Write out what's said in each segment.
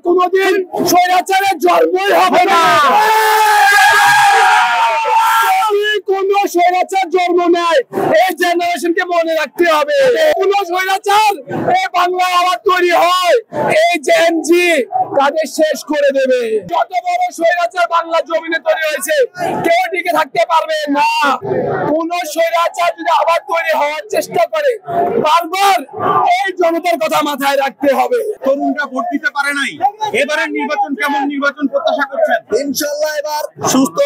কোনোদিন স্বৈরাচারের জন্মই হবে না। কোন স্বৈরাচার জন্ম নেয়, এই জেনারেশনকে মনে রাখতে হবে। কোন স্বৈরাচার এই বাংলা আবার তৈরি হয়, এই জেনজি তাদের শেষ করে দেবে। যত বড় স্বৈরাচার বাংলা জমিনে তৈরি হয়েছে, কেউ টিকে থাকতে পারবে না। কোন স্বৈরাচার যদি আবার তৈরি হওয়ার চেষ্টা করে, বারবার এই জনতার কথা মাথায় রাখতে হবে। তরুণরা ভোট দিতে পারে নাই, এবারের নির্বাচন কেমন নির্বাচন প্রত্যাশা করছেন? ইনশাআল্লাহ এবার সুস্থ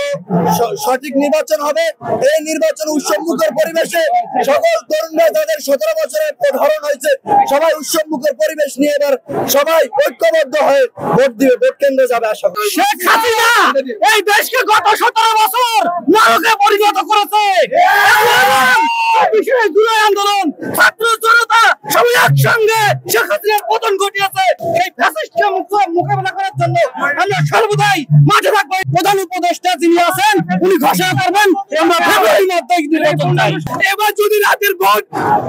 সঠিক নির্বাচন হবে। এই নির্বাচন উৎসবমুখর পরিবেশে সকল তরুণরা যাদের 17 বছরের ধরন হয়েছে, সবাই উৎসবমুখর পরিবেশ নিয়ে এবার সবাই ঐক্যবদ্ধ হয়ে ভোট দিবে, ভোট কেন্দ্রে যাবে। আশা করি শেখ হাসিনা এই দেশকে গত 17 বছর নরকে পরিণত করেছে। জুলাই আন্দোলন, ছাত্র জনতা সবাই একসঙ্গে শেখ হাসিনার পতন ঘটিয়েছে। এই ফ্যাসিস্টকে মোকাবেলা করার জন্য আমরা সর্বদাই মাঠে থাকবো। প্রধান উপদেষ্টা যিনি আছেন, উনি ঘোষণা করবেন আমরা ফেব্রুয়ারির মধ্যে নির্বাচন চাই। এবার যদি রাতের ভোট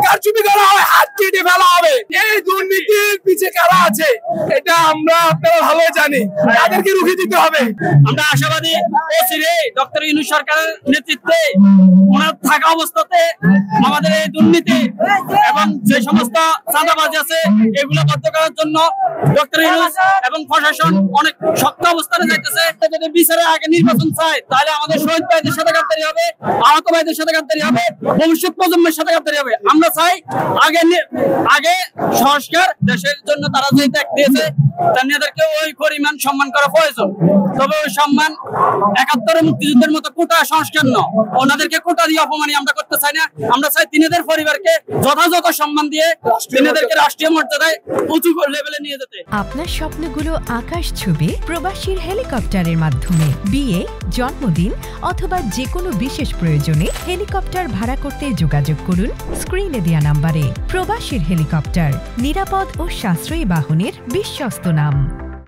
কারচুপি করা হয়, হাত কেটে ফেলা হবে। এই দুর্নীতির পিছে কারা আছে এটা আমরা আপনারা ভালো জানি, তাদেরকে রুখে দিতে হবে। আমরা আশাবাদী অচিরে ডক্টর ইউনূস সরকারের নেতৃত্বে ওনার থাকা অবস্থাতে আমাদের এই দুর্নীতি এবং যে সমস্ত চাঁদাবাজি আছে এগুলো বন্ধ করার জন্য ডক্টর ইউনূস এবং প্রশাসন অনেক শক্ত অবস্থানে যাইতেছে। যদি বিচারের আগে নির্বাচন চাই, তাহলে আমাদের শহীদ ভাইদের সাথে গাদ্দারি হবে, আহত ভাইদের সাথে গাদ্দারি হবে, ভবিষ্যৎ প্রজন্মের সাথে গাদ্দারি হবে। আমরা চাই আগে সংস্কার, দেশের জন্য তারা যে ত্যাগ দিয়েছে তাদেরকে ওই পরিমাণ সম্মান করা প্রয়োজন। তবে ওই সম্মান 71 মুক্তিযুদ্ধের মতো কোটা সংস্কার নয়, ওনাদেরকে কোটা দিয়ে অপমানি আমরা করতে চাই না। আমরা চাই তিনাদের পরিবারকে যথাযথ সম্মান দিয়ে তিনাদেরকে রাষ্ট্রীয় মর্যাদায় উঁচু লেভেলে নিয়ে যেতে। আপনার স্বপ্নগুলো আকাশ ছুবে প্রবাসীর হেলিকপ্টারের মাধ্যমে। বিয়ে, জন্মদিন অথবা যে কোনো বিশেষ প্রয়োজনে হেলিকপ্টার ভাড়া করতে যোগাযোগ করুন স্ক্রিনে দেয়া নাম্বারে। প্রবাসীর হেলিকপ্টার, নিরাপদ ও সাশ্রয়ী বাহনের বিশ্বস্ত নাম।